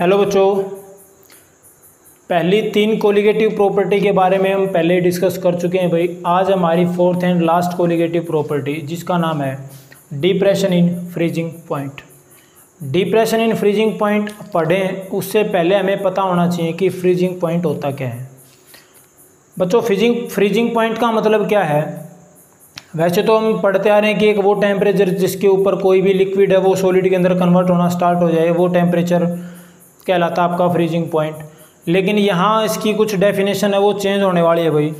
Hello बच्चों, पहली 3 colligative property के बारे में हम पहले ही डिस्कस कर चुके हैं भाई। आज हमारी 4th and last colligative property जिसका नाम है depression in freezing point. Depression in freezing point पढ़ें उससे पहले हमें पता होना चाहिए कि फ्रीजिंग पॉइंट होता क्या है। बच्चों, फ्रीजिंग पॉइंट का मतलब क्या है? वैसे तो हम पढ़ते आ रहे हैं कि एक वो टेम्परेचर जिसके ऊपर कोई भी लिक्विड है वो सॉलिड के अंदर कन्वर्ट होना स्टार्ट हो जाए, वो टेम्परेचर कहलाता है आपका फ्रीजिंग पॉइंट। लेकिन यहाँ इसकी कुछ डेफिनेशन है वो चेंज होने वाली है भाई।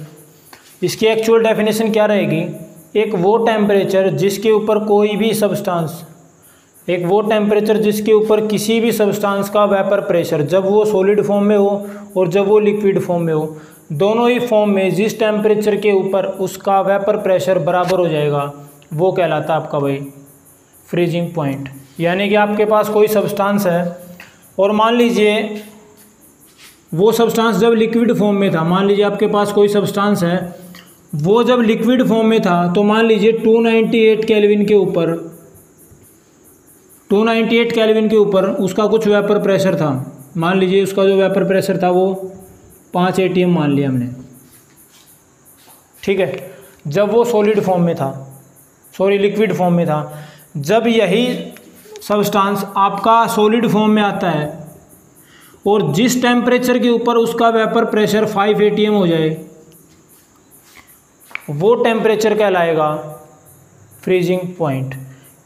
इसकी एक्चुअल डेफिनेशन क्या रहेगी? एक वो टेम्परेचर जिसके ऊपर कोई भी सब्सटेंस, एक वो टेम्परेचर जिसके ऊपर किसी भी सब्सटेंस का वेपर प्रेशर, जब वो सॉलिड फॉर्म में हो और जब वो लिक्विड फॉर्म में हो, दोनों ही फॉर्म में जिस टेम्परेचर के ऊपर उसका वेपर प्रेशर बराबर हो जाएगा वो कहलाता है आपका भाई फ्रीजिंग पॉइंट। यानी कि आपके पास कोई सब्सटेंस है और मान लीजिए वो सब्सटेंस जब लिक्विड फॉर्म में था, मान लीजिए आपके पास कोई सब्सटेंस है वो जब लिक्विड फॉर्म में था तो मान लीजिए 298 केल्विन के ऊपर 298 केल्विन के ऊपर उसका कुछ वेपर प्रेशर था। मान लीजिए उसका जो वेपर प्रेशर था वो 5 atm मान लिया हमने, ठीक है। जब वो सॉलिड फॉर्म में था, लिक्विड फॉर्म में था, जब यही सब्सटेंस आपका सॉलिड फॉर्म में आता है और जिस टेम्परेचर के ऊपर उसका वेपर प्रेशर 5 atm हो जाए वो टेम्परेचर कहलाएगा फ्रीजिंग पॉइंट।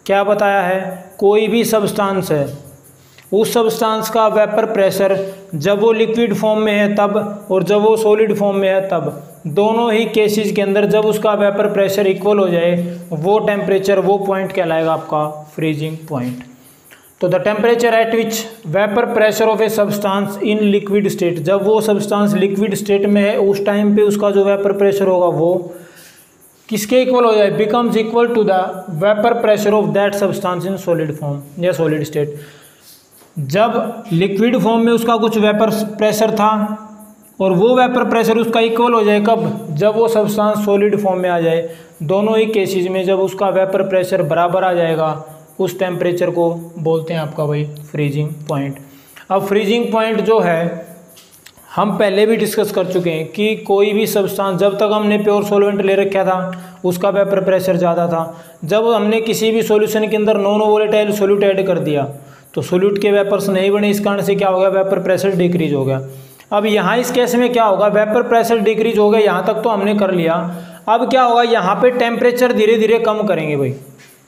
क्या बताया है? कोई भी सब्सटेंस है, उस सब्सटेंस का वेपर प्रेशर जब वो लिक्विड फॉर्म में है तब और जब वो सॉलिड फॉर्म में है तब, दोनों ही केसेस के अंदर जब उसका वेपर प्रेशर इक्वल हो जाए वो टेम्परेचर, वो पॉइंट कहलाएगा आपका फ्रीजिंग पॉइंट। तो the temperature at which vapour pressure of a substance in liquid state, जब वो सब्सटेंस लिक्विड स्टेट में है उस टाइम पे उसका जो वेपर प्रेशर होगा वो किसके इक्वल हो जाए? Becomes equal to the vapour pressure of that substance in solid form या सॉलिड स्टेट। जब लिक्विड फॉर्म में उसका कुछ वेपर प्रेशर था और वो वेपर प्रेशर उसका इक्वल हो जाए कब? जब वो सब्सटेंस सॉलिड फॉर्म में आ जाए। दोनों ही केसेस में जब उसका वेपर प्रेशर बराबर आ जाएगा उस टेम्परेचर को बोलते हैं आपका भाई फ्रीजिंग पॉइंट। अब फ्रीजिंग पॉइंट जो है हम पहले भी डिस्कस कर चुके हैं कि कोई भी सब्सटेंस, जब तक हमने प्योर सॉल्वेंट ले रखा था उसका वेपर प्रेशर ज़्यादा था, जब हमने किसी भी सॉल्यूशन के अंदर नॉन वोलेटाइल सोल्यूट ऐड कर दिया तो सोल्यूट के वेपर्स नहीं बने, इस कारण से क्या हो गया? वेपर प्रेशर डिक्रीज हो गया। अब यहाँ इस केस में क्या होगा? वेपर प्रेशर डिक्रीज हो गया, यहाँ तक तो हमने कर लिया। अब क्या होगा? यहाँ पे टेम्परेचर धीरे धीरे कम करेंगे भाई।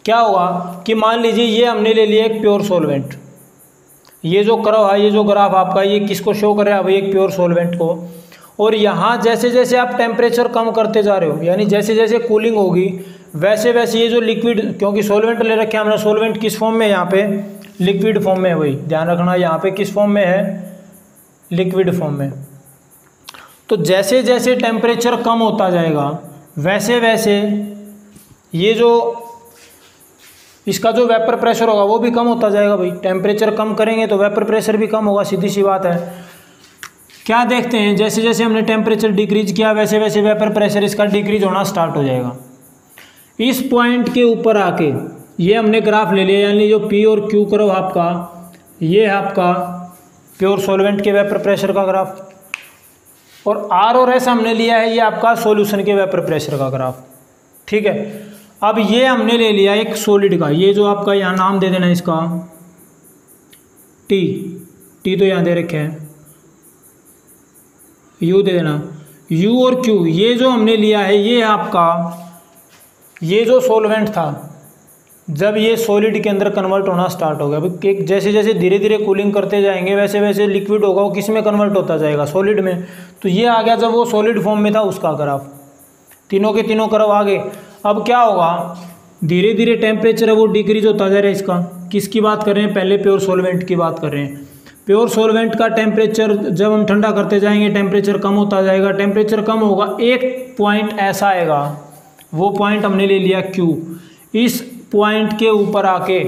क्या होगा कि मान लीजिए ये हमने ले लिया एक प्योर सॉल्वेंट, ये जो कर्व है, ये जो ग्राफ आपका, ये किसको शो कर रहा है भाई? एक प्योर सॉल्वेंट को। और यहाँ जैसे जैसे आप टेम्परेचर कम करते जा रहे हो, यानी जैसे जैसे कूलिंग होगी वैसे वैसे ये जो लिक्विड, क्योंकि सॉल्वेंट ले रखे हैं हमने, सॉल्वेंट किस फॉर्म में? यहाँ पे लिक्विड फॉर्म में है भाई, ध्यान रखना। यहाँ पे किस फॉर्म में है? लिक्विड फॉर्म में। तो जैसे जैसे टेम्परेचर कम होता जाएगा वैसे वैसे ये जो इसका जो वेपर प्रेशर होगा वो भी कम होता जाएगा भाई। टेम्परेचर कम करेंगे तो वेपर प्रेशर भी कम होगा, सीधी सी बात है। क्या देखते हैं? जैसे जैसे हमने टेम्परेचर डिक्रीज किया वैसे वैसे वेपर प्रेशर इसका डिक्रीज होना स्टार्ट हो जाएगा। इस पॉइंट के ऊपर आके ये हमने ग्राफ ले लिया, यानी जो पी और क्यू कर्व आपका, ये है आपका प्योर सॉल्वेंट के वेपर प्रेशर का ग्राफ, और आर और एस हमने लिया है ये आपका सॉल्यूशन के वेपर प्रेशर का ग्राफ, ठीक है। अब ये हमने ले लिया एक सॉलिड का, ये जो आपका यहाँ नाम दे देना इसका टी तो यहाँ दे रखे हैं, यू दे देना, यू और क्यू। ये जो हमने लिया है ये आपका, ये जो सॉल्वेंट था जब ये सॉलिड के अंदर कन्वर्ट होना स्टार्ट हो गया, जैसे जैसे धीरे धीरे कूलिंग करते जाएंगे वैसे वैसे लिक्विड होगा वो किस में कन्वर्ट होता जाएगा? सॉलिड में। तो ये आ गया जब वो सॉलिड फॉर्म में था उसका ग्राफ, तीनों के तीनों कर्व आ गए। अब क्या होगा? धीरे धीरे टेम्परेचर है वो डिक्रीज होता जा रहा है इसका। किसकी बात कर रहे हैं? पहले प्योर सॉल्वेंट की बात कर रहे हैं। प्योर सॉल्वेंट का टेम्परेचर जब हम ठंडा करते जाएंगे टेम्परेचर कम होता जाएगा, टेम्परेचर कम होगा, एक पॉइंट ऐसा आएगा, वो पॉइंट हमने ले लिया Q। इस पॉइंट के ऊपर आके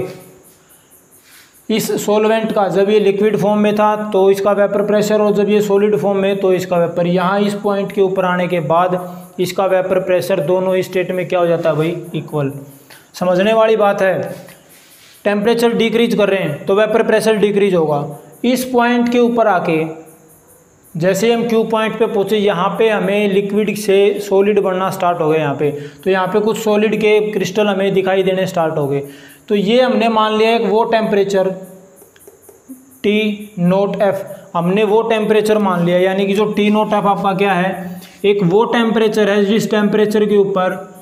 इस सॉल्वेंट का, जब ये लिक्विड फॉर्म में था तो इसका वेपर प्रेशर, और जब ये सॉलिड फॉर्म में तो इसका वेपर, यहाँ इस पॉइंट के ऊपर आने के बाद इसका वेपर प्रेशर दोनों ही स्टेट में क्या हो जाता है भाई? इक्वल। समझने वाली बात है। टेम्परेचर डिक्रीज कर रहे हैं तो वेपर प्रेशर डिक्रीज होगा। इस पॉइंट के ऊपर आके जैसे हम क्यू पॉइंट पे पहुँचे, यहाँ पे हमें लिक्विड से सॉलिड बनना स्टार्ट हो गया यहाँ पे। तो यहाँ पे कुछ सॉलिड के क्रिस्टल हमें दिखाई देने स्टार्ट हो गए। तो ये हमने मान लिया एक वो टेम्परेचर T0F, हमने वो टेम्परेचर मान लिया, यानी कि जो T0F आपका क्या है, एक वो टेम्परेचर है जिस टेम्परेचर के ऊपर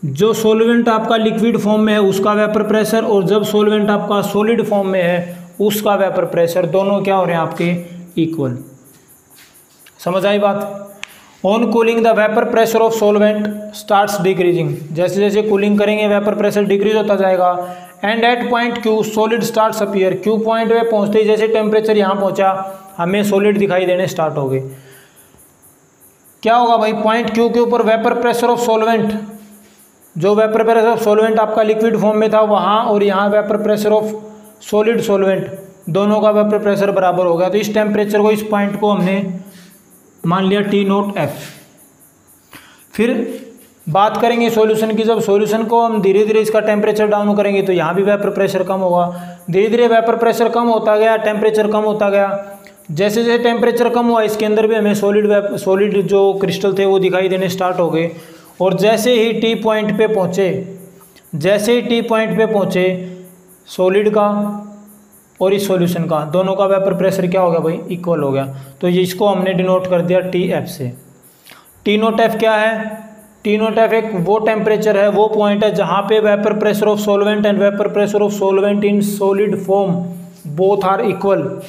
जो सॉल्वेंट आपका लिक्विड फॉर्म में है उसका वेपर प्रेशर, और जब सॉल्वेंट आपका सॉलिड फॉर्म में है उसका वेपर प्रेशर, दोनों क्या हो रहे हैं आपके इक्वल। समझ आई बात। On cooling the vapour pressure of solvent starts decreasing, जैसे जैसे कूलिंग करेंगे वेपर प्रेशर डिक्रीज होता जाएगा। And at point Q solid starts appear, Q point पे पहुंचते ही जैसे टेम्परेचर यहाँ पहुंचा हमें सॉलिड दिखाई देने स्टार्ट हो गए। क्या होगा भाई, पॉइंट क्यू के ऊपर वेपर प्रेशर ऑफ सॉल्वेंट, जो वेपर प्रेशर ऑफ सॉल्वेंट आपका लिक्विड फॉर्म में था वहाँ, और यहाँ vapour pressure of solid solvent, दोनों का वेपर प्रेशर बराबर हो गया। तो इस टेम्परेचर को, इस पॉइंट को हमने मान लिया T0F। फिर बात करेंगे सॉल्यूशन की। जब सॉल्यूशन को हम धीरे धीरे इसका टेम्परेचर डाउन करेंगे तो यहाँ भी वेपर प्रेशर कम होगा। धीरे धीरे वेपर प्रेशर कम होता गया, टेम्परेचर कम होता गया। जैसे जैसे टेम्परेचर कम हुआ इसके अंदर भी हमें सॉलिड जो क्रिस्टल थे वो दिखाई देने स्टार्ट हो गए। और जैसे ही टी पॉइंट पे पहुँचे, सॉलिड का और इस सॉल्यूशन का, दोनों का वेपर प्रेशर क्या हो गया भाई, इक्वल हो गया। तो ये इसको हमने डिनोट कर दिया TF से। T0F क्या है, T0F एक वो टेम्परेचर है, वो पॉइंट है जहाँ पे vapour pressure of solvent and vapour pressure of solvent in solid form both are equal.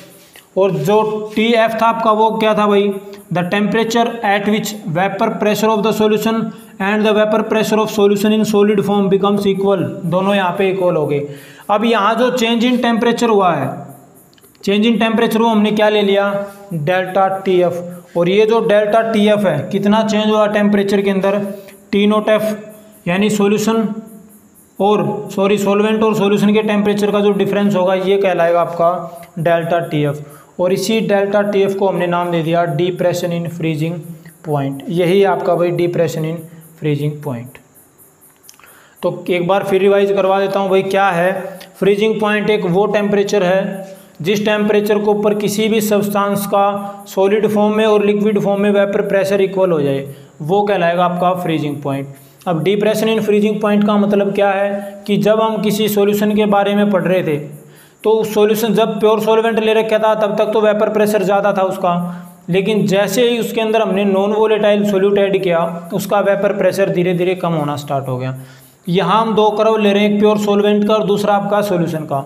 और जो TF था आपका वो क्या था भाई, the temperature at which vapour pressure of the solution and the vapour pressure of solution in solid form becomes equal, दोनों यहाँ पे इक्वल हो गए। अब यहाँ जो चेंज इन टेम्परेचर हुआ है, चेंज इन टेम्परेचर वो हमने क्या ले लिया, डेल्टा TF। और ये जो डेल्टा TF है, कितना चेंज हुआ टेम्परेचर के अंदर, T0F, यानी सॉल्यूशन और सॉल्वेंट और सॉल्यूशन के टेम्परेचर का जो डिफरेंस होगा ये कहलाएगा आपका डेल्टा TF। और इसी डेल्टा TF को हमने नाम दे दिया डिप्रेशन इन फ्रीजिंग पॉइंट। यही आपका भाई डिप्रेशन इन फ्रीजिंग पॉइंट। तो एक बार फिर रिवाइज करवा देता हूँ भाई, क्या है फ्रीजिंग पॉइंट, एक वो टेम्परेचर है जिस टेम्परेचर के ऊपर किसी भी सब्सटेंस का सॉलिड फॉर्म में और लिक्विड फॉर्म में वेपर प्रेशर इक्वल हो जाए, वो कहलाएगा आपका फ्रीजिंग पॉइंट। अब डिप्रेशन इन फ्रीजिंग पॉइंट का मतलब क्या है कि जब हम किसी सॉल्यूशन के बारे में पढ़ रहे थे तो सॉल्यूशन जब प्योर सॉल्वेंट ले रखा था तब तक तो वेपर प्रेशर ज़्यादा था उसका, लेकिन जैसे ही उसके अंदर हमने नॉन वोलेटाइल सोल्यूट ऐड किया उसका वेपर प्रेशर धीरे धीरे कम होना स्टार्ट हो गया। यहाँ हम दो कर्व ले रहे हैं, एक प्योर सॉल्वेंट का और दूसरा आपका सॉल्यूशन का।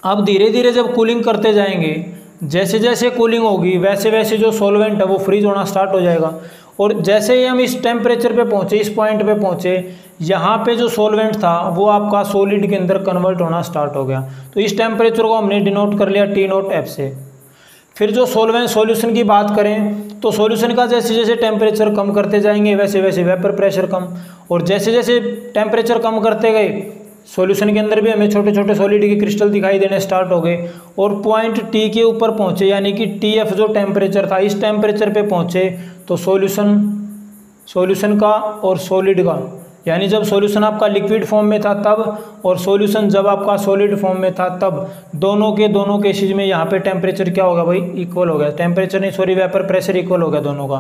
अब धीरे धीरे जब कूलिंग करते जाएंगे, जैसे जैसे कूलिंग होगी वैसे वैसे जो सॉल्वेंट है वो फ्रीज होना स्टार्ट हो जाएगा। और जैसे ही हम इस टेम्परेचर पे पहुँचे, इस पॉइंट पे पहुँचे, यहाँ पे जो सॉल्वेंट था वो आपका सॉलिड के अंदर कन्वर्ट होना स्टार्ट हो गया। तो इस टेम्परेचर को हमने डिनोट कर लिया T0F से। फिर जो सॉल्यूशन की बात करें तो सॉल्यूशन का जैसे जैसे टेम्परेचर कम करते जाएंगे वैसे वैसे वेपर प्रेशर कम, और जैसे जैसे टेम्परेचर कम करते गए सॉल्यूशन के अंदर भी हमें छोटे छोटे सॉलिड के क्रिस्टल दिखाई देने स्टार्ट हो गए। और पॉइंट T के ऊपर पहुँचे, यानी कि TF जो टेम्परेचर था, इस टेम्परेचर पे पहुँचे तो सॉल्यूशन का और सॉलिड का, यानी जब सॉल्यूशन आपका लिक्विड फॉर्म में था तब और सॉल्यूशन जब आपका सॉलिड फॉर्म में था तब, दोनों के केसेस में यहाँ पे टेम्परेचर क्या होगा भाई, इक्वल हो गया। टेम्परेचर नहीं सॉरी वेपर प्रेशर इक्वल हो गया दोनों का।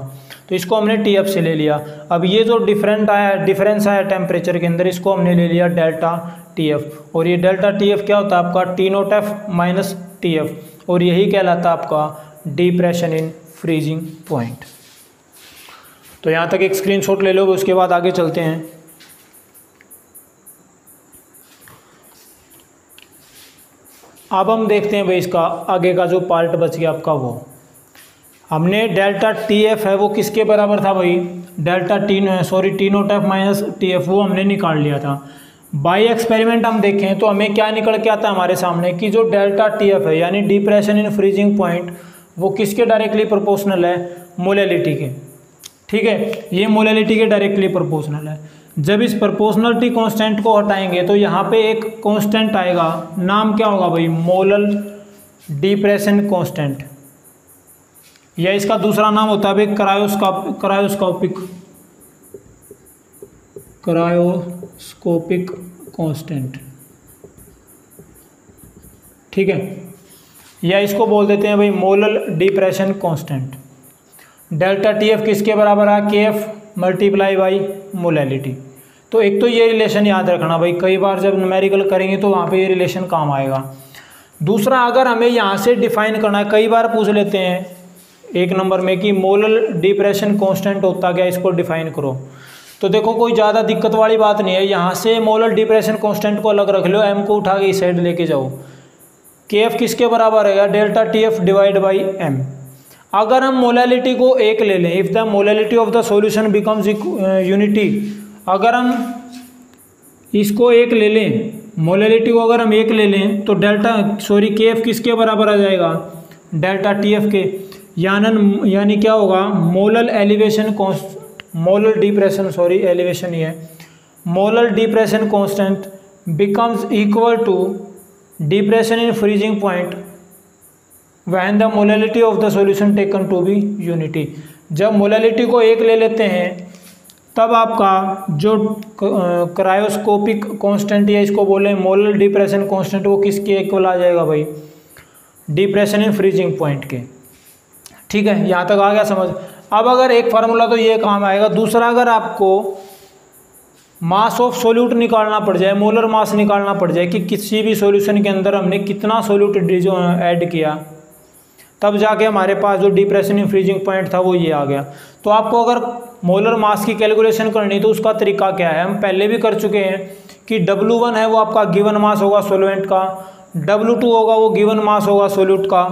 तो इसको हमने TF से ले लिया। अब ये जो डिफरेंस आया टेम्परेचर के अंदर, इसको हमने ले लिया डेल्टा TF। और ये डेल्टा TF क्या होता है आपका T0F माइनस TF, और यही कहलाता है आपका डिप्रेशन इन फ्रीजिंग पॉइंट। तो यहाँ तक एक स्क्रीनशॉट ले लो, उसके बाद आगे चलते हैं। अब हम देखते हैं भाई इसका आगे का जो पार्ट बच गया आपका, वो हमने डेल्टा TF है वो किसके बराबर था भाई, डेल्टा T0F माइनस TF, वो हमने निकाल लिया था। बाई एक्सपेरिमेंट हम देखें तो हमें क्या निकल के आता है हमारे सामने कि जो डेल्टा TF है यानी डिप्रेशन इन फ्रीजिंग पॉइंट, वो किसके डायरेक्टली प्रोपोर्शनल है, मोलैलिटी के। ठीक है, ये मोलैलिटी के डायरेक्टली प्रोपोर्शनल है। जब इस प्रोपोर्शनलिटी कांस्टेंट को हटाएंगे तो यहाँ पे एक कांस्टेंट आएगा, नाम क्या होगा भाई, मोलल डिप्रेशन कांस्टेंट, या इसका दूसरा नाम होता है भाई क्रायोस्कोपिक कांस्टेंट। ठीक है, या इसको बोल देते हैं भाई molal depression constant. Delta TF किसके बराबर है, KF मल्टीप्लाई बाई मोलैलिटी। तो एक तो ये रिलेशन याद रखना भाई, कई बार जब न्यूमेरिकल करेंगे तो वहाँ पे ये रिलेशन काम आएगा। दूसरा, अगर हमें यहाँ से डिफाइन करना है, कई बार पूछ लेते हैं 1 नंबर में कि मोलल डिप्रेशन कांस्टेंट होता क्या, इसको डिफाइन करो। तो देखो कोई ज़्यादा दिक्कत वाली बात नहीं है, यहाँ से मोलल डिप्रेशन कांस्टेंट को अलग रख लो, m को उठा के इस साइड लेके जाओ। KF किसके बराबर रहेगा, delta TF divide by m। अगर हम मोलैलिटी को 1 ले लें, if the molality of the solution becomes unity, अगर हम इसको 1 ले लें, मोलैलिटी को अगर हम 1 ले लें तो KF किसके बराबर आ जाएगा, डेल्टा TF के। यानी क्या होगा, मोलल एलिवेशन ही है, molal depression constant becomes equal to depression in freezing point when the molality of the solution taken to be unity. जब मोलैलिटी को 1 ले लेते हैं तब आपका जो क्रायोस्कोपिक कांस्टेंट या इसको बोले मोलल डिप्रेशन कांस्टेंट, वो किसके इक्वल आ जाएगा भाई, डिप्रेशन इन फ्रीजिंग पॉइंट के। ठीक है, यहाँ तक आ गया समझ। अब अगर एक फार्मूला तो ये काम आएगा, दूसरा अगर आपको मास ऑफ सोल्यूट निकालना पड़ जाए, मोलर मास निकालना पड़ जाए कि किसी भी सॉल्यूशन के अंदर हमने कितना सोल्यूट ऐड किया, तब जाके हमारे पास जो डिप्रेशन इन फ्रीजिंग पॉइंट था वो ये आ गया। तो आपको अगर मोलर मास की कैलकुलेशन करनी तो उसका तरीका क्या है, हम पहले भी कर चुके हैं कि W1 है वो आपका गिवन मास होगा सोल्वेंट का, W2 होगा वो गिवन मास होगा सोल्यूट का,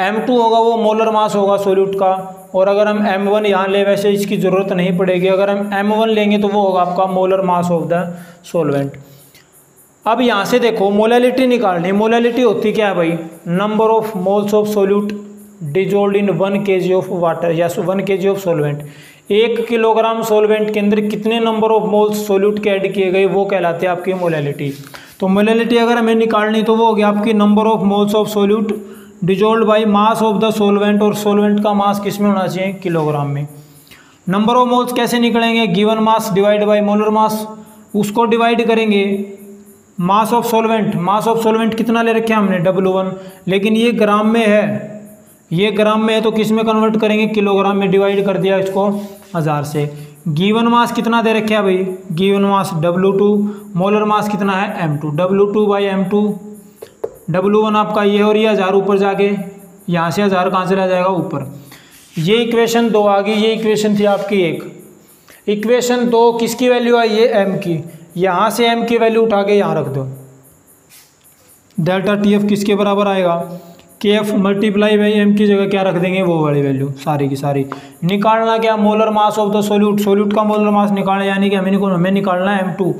M2 होगा वो मोलर मास होगा सोल्यूट का, और अगर हम M1 यहाँ ले, वैसे इसकी ज़रूरत नहीं पड़ेगी, अगर हम M1 लेंगे तो वो होगा आपका मोलर मास ऑफ द सोल्वेंट। अब यहाँ से देखो मोलैलिटी निकालनी, मोलैलिटी होती क्या है भाई, number of moles of solute dissolved in 1 kg of water या 1 kg ऑफ सोल्वेंट। 1 किलोग्राम सोल्वेंट के अंदर कितने नंबर ऑफ मोल्स सोल्यूट के ऐड किए गए, वो कहलाते हैं आपकी मोलैलिटी। तो मोलैलिटी अगर हमें निकालनी तो वो हो गया आपकी number of moles of solute dissolved by mass of the सोल्वेंट, और सोल्वेंट का मास किस में होना चाहिए, किलोग्राम में। नंबर ऑफ मोल्स कैसे निकलेंगे, given mass divide by molar mass, उसको डिवाइड करेंगे मास ऑफ सोल्वेंट। मास ऑफ सोल्वेंट कितना ले रखे हैं हमने, W1, लेकिन ये ग्राम में है, ये ग्राम में है तो किस में कन्वर्ट करेंगे, किलोग्राम में। डिवाइड कर दिया इसको 1000 से। गिवन मास कितना दे रखे हैं भाई, given mass W2, molar mass कितना है M2, W2 by M2। W1 आपका ये और ये 1000 ऊपर जाके, यहाँ से 1000 कहाँ चला जाएगा ऊपर। ये इक्वेशन 2 आ गई, ये इक्वेशन थी आपकी 1। इक्वेशन 2 किसकी वैल्यू आई है, M की, यहाँ से M की वैल्यू उठा के यहाँ रख दो। डेल्टा TF किसके बराबर आएगा, KF मल्टीप्लाई बाई M की जगह क्या रख देंगे, वो वाली वैल्यू सारी की सारी। निकालना क्या, molar mass of the solute, solute का मोलर मास निकालना, यानी कि हमें निकालना है M2।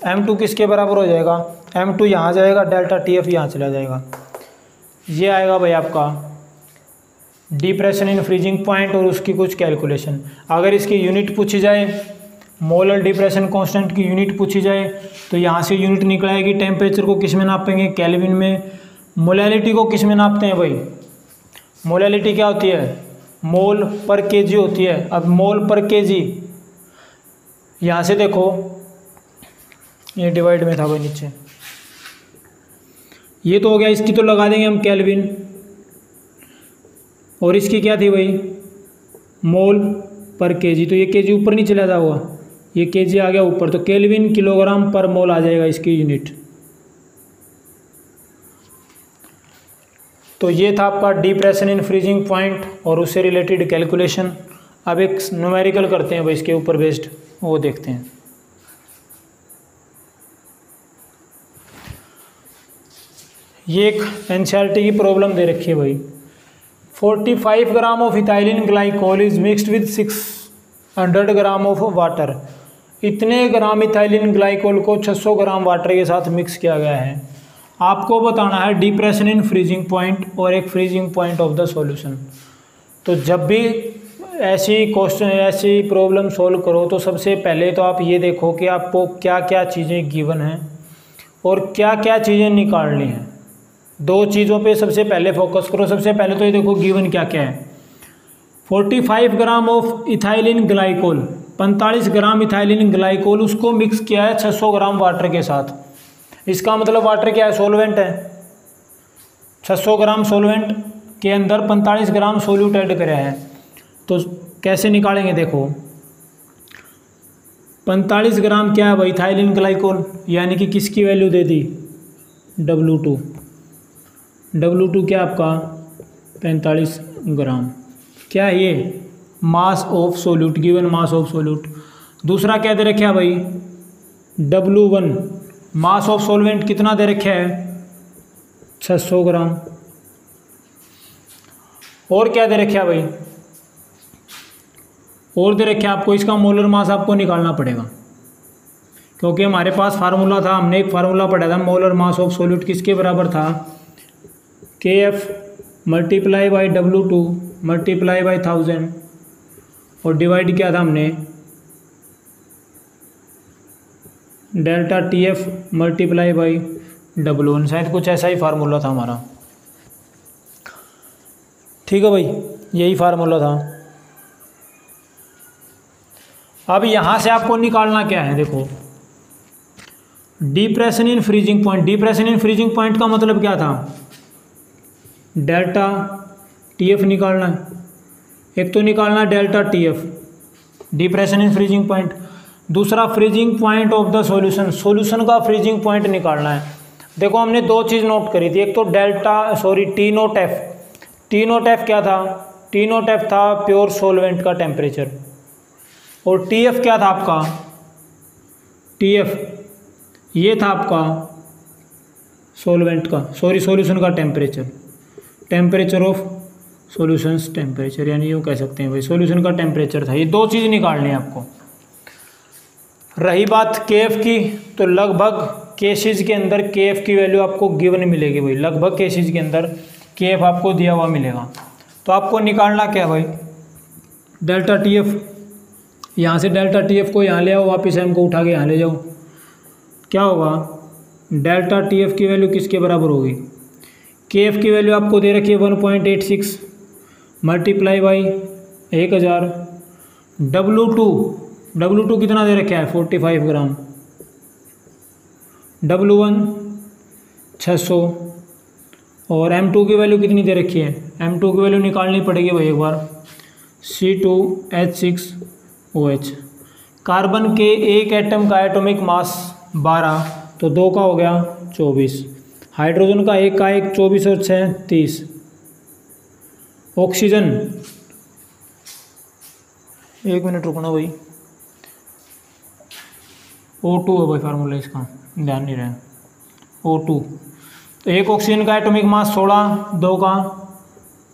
M2 किसके बराबर हो जाएगा, M2 यहाँ जाएगा, डेल्टा TF यहाँ चला जाएगा। ये आएगा भाई आपका डिप्रेशन इन फ्रीजिंग पॉइंट और उसकी कुछ कैलकुलेशन। अगर इसकी यूनिट पूछी जाए, मोलर डिप्रेशन कांस्टेंट की यूनिट पूछी जाए, तो यहाँ से यूनिट निकलाएगी। टेम्परेचर को किस में नापेंगे, केल्विन में। मोलैलिटी को किस में नापते हैं भाई, मोलैलिटी क्या होती है, मोल पर केजी होती है। अब मोल पर केजी, यहाँ से देखो ये डिवाइड में था भाई नीचे, ये तो हो गया, इसकी तो लगा देंगे हम केल्विन, और इसकी क्या थी भाई, मोल पर केजी। तो ये केजी ऊपर नहीं चला जाएगा, ये केजी आ गया ऊपर, तो केल्विन किलोग्राम पर मोल आ जाएगा इसकी यूनिट। तो ये था आपका डिप्रेशन इन फ्रीजिंग पॉइंट और उससे रिलेटेड कैलकुलेशन। अब एक न्यूमेरिकल करते हैं भाई इसके ऊपर बेस्ड, वो देखते हैं। ये एक एनसीईआरटी की प्रॉब्लम दे रखी है भाई। 45 gram of ethylene glycol is mixed with 600 gram of water. इतने ग्राम इथाइलिन ग्लाइकोल को 600 ग्राम वाटर के साथ मिक्स किया गया है। आपको बताना है डिप्रेशन इन फ्रीजिंग पॉइंट और एक freezing point of the solution. तो जब भी ऐसी प्रॉब्लम सॉल्व करो तो सबसे पहले तो आप ये देखो कि आपको क्या क्या चीज़ें गिवन हैं और क्या क्या चीज़ें निकालनी हैं। 2 चीज़ों पे सबसे पहले फोकस करो। सबसे पहले तो ये देखो गिवन क्या क्या है। 45 gram of ethylene glycol, 45 gram ethylene glycol, उसको मिक्स किया है 600 ग्राम वाटर के साथ। इसका मतलब वाटर क्या है, सॉल्वेंट है। 600 ग्राम सोलवेंट के अंदर 45 ग्राम सोल्यूट ऐड करा है, तो कैसे निकालेंगे? देखो 45 ग्राम क्या है भाई? इथाइलिन ग्लाइकोल, यानी कि किसकी वैल्यू दे दी? W2। W2 क्या आपका? 45 ग्राम। क्या है ये? Mass of solute, given mass of solute. दूसरा क्या दे रखा है भाई? W1 मास ऑफ सोलवेंट कितना दे रखा है? 600 ग्राम। और क्या दे रखा है भाई? और दे रखा है आपको इसका मोलर मास आपको निकालना पड़ेगा, क्योंकि हमारे पास फार्मूला था, हमने एक फार्मूला पढ़ा था, मोलर मास ऑफ सोल्यूट किसके बराबर था? KF multiply by W2 multiply by 1000 और डिवाइड किया था हमने delta TF multiply by W1। शायद कुछ ऐसा ही फार्मूला था हमारा। ठीक है भाई, यही फार्मूला था। अब यहाँ से आपको निकालना क्या है? देखो depression in freezing point. Depression in freezing point का मतलब क्या था? डेल्टा TF निकालना है। एक तो निकालना delta TF depression in freezing point, दूसरा freezing point of the solution, solution का फ्रीजिंग पॉइंट निकालना है। देखो हमने दो चीज़ नोट करी थी, एक तो T note F। T note F क्या था? T नोट F था प्योर सोलवेंट का टेम्परेचर, और TF क्या था आपका? TF ये था आपका सोलवेंट का, सॉल्यूशन का temperature, temperature of solutions temperature, यानी यूँ कह सकते हैं भाई सॉल्यूशन का टेम्परेचर था। ये दो चीज़ निकालनी है आपको। रही बात KF की, तो लगभग केसेज के अंदर KF की वैल्यू आपको गिवन मिलेगी भाई, लगभग केसेज के अंदर KF आपको दिया हुआ मिलेगा। तो आपको निकालना क्या है भाई? Delta TF। यहाँ से डेल्टा TF को यहाँ ले आओ, वापस M को उठा के यहाँ ले जाओ। क्या होगा? डेल्टा TF की वैल्यू किसके बराबर होगी? KF की वैल्यू आपको दे रखी है 1.86 मल्टीप्लाई बाई 1000। W2 कितना दे रखा है? 45 ग्राम। W1 600 और M2 की वैल्यू कितनी दे रखी है? M2 की वैल्यू निकालनी पड़ेगी भाई एक बार। C2H6OH। कार्बन के एक एटम का एटॉमिक मास 12, तो 2 का हो गया 24। हाइड्रोजन का एक 24 और 6 30। ऑक्सीजन, एक मिनट रुकना भाई, O2 है भाई फार्मूला इसका, ध्यान नहीं रहा। O2, तो एक ऑक्सीजन का एटॉमिक मास 16, 2 का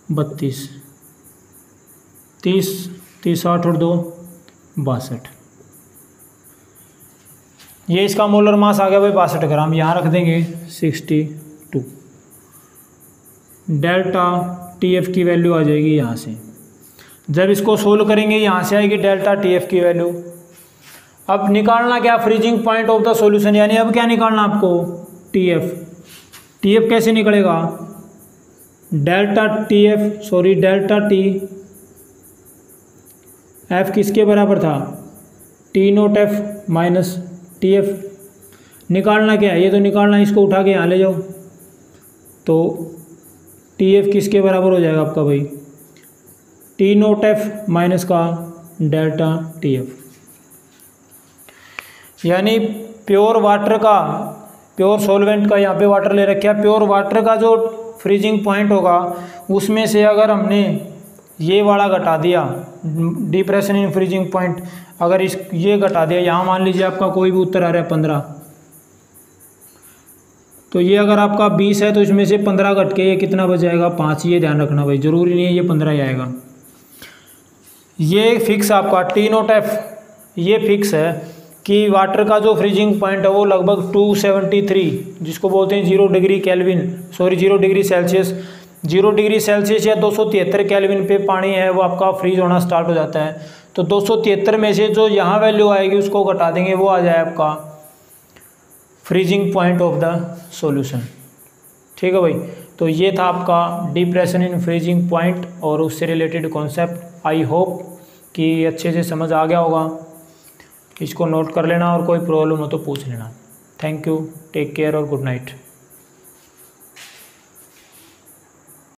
32, 30 8 और 2 62। ये इसका मोलर मास आ गया भाई 62 ग्राम। यहाँ रख देंगे 62। डेल्टा TF की वैल्यू आ जाएगी यहाँ से। जब इसको सोल्व करेंगे यहाँ से आएगी डेल्टा TF की वैल्यू। अब निकालना क्या? Freezing point of the solution, यानी अब क्या निकालना आपको? TF कैसे निकलेगा? डेल्टा T F किसके बराबर था? T note F minus TF। निकालना क्या है? ये तो निकालना, इसको उठा के यहाँ ले जाओ, तो TF किसके बराबर हो जाएगा आपका भाई? T नोट F माइनस का डेल्टा TF। यानी प्योर वाटर का, प्योर सॉल्वेंट का, यहाँ पे वाटर ले रखा है, प्योर वाटर का जो फ्रीजिंग पॉइंट होगा उसमें से अगर हमने ये वाला घटा दिया, डिप्रेशन इन फ्रीजिंग पॉइंट, अगर ये घटा दिया, यहाँ मान लीजिए आपका कोई भी उत्तर आ रहा है 15, तो ये अगर आपका 20 है तो इसमें से 15 घट के ये कितना बच जाएगा? 5। ये ध्यान रखना भाई, ज़रूरी नहीं है ये 15 ही आएगा। ये फिक्स आपका T नोट F, ये फिक्स है कि वाटर का जो फ्रीजिंग पॉइंट है वो लगभग 273, जिसको बोलते हैं 0 डिग्री सेल्सियस, 0 डिग्री सेल्सियस या 273 केल्विन पे पानी है वो आपका फ्रीज होना स्टार्ट हो जाता है। तो 273 में से जो यहाँ वैल्यू आएगी उसको घटा देंगे, वो आ जाए आपका freezing point of the solution. ठीक है भाई, तो ये था आपका डिप्रेशन इन फ्रीजिंग पॉइंट और उससे रिलेटेड कॉन्सेप्ट। आई होप कि अच्छे से समझ आ गया होगा। इसको नोट कर लेना और कोई प्रॉब्लम हो तो पूछ लेना। थैंक यू, टेक केयर और गुड नाइट।